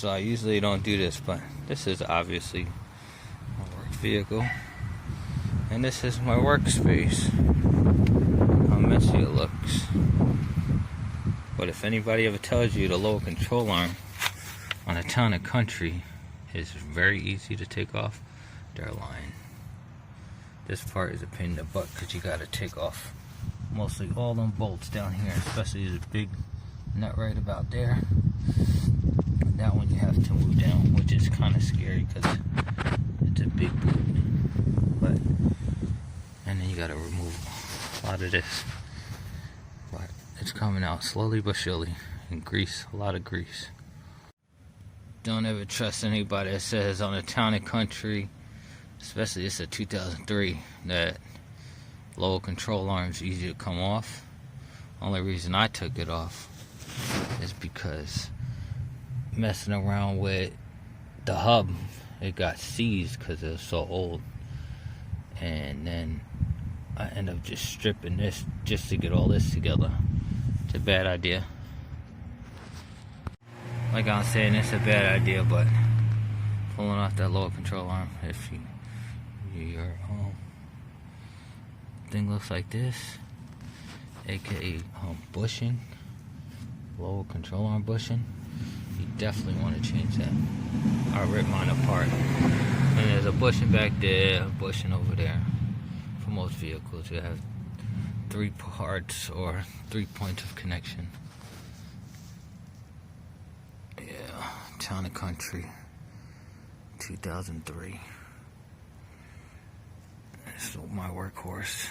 So I usually don't do this, but this is obviously my work vehicle. And this is my workspace. How messy it looks. But if anybody ever tells you the lower control arm on a town and country is very easy to take off, they're lying. This part is a pain in the butt because you gotta take off mostly all them bolts down here, especially this big nut right about there. That one you have to move down, which is kind of scary because it's a big boot. But and then you gotta remove a lot of this. But it's coming out slowly but surely. And grease, a lot of grease. Don't ever trust anybody that says on a town and country, especially it's a 2003, that lower control arm's easy to come off. Only reason I took it off is because messing around with the hub, it got seized because it was so old. And then I ended up just stripping this just to get all this together. It's a bad idea. Like I'm saying, it's a bad idea, but pulling off that lower control arm, if your thing looks like this, aka bushing, lower control arm bushing, you definitely want to change that. I ripped mine apart. And there's a bushing back there, a bushing over there. For most vehicles, you have 3 parts or 3 points of connection. Yeah, town and country, 2003. It's my workhorse.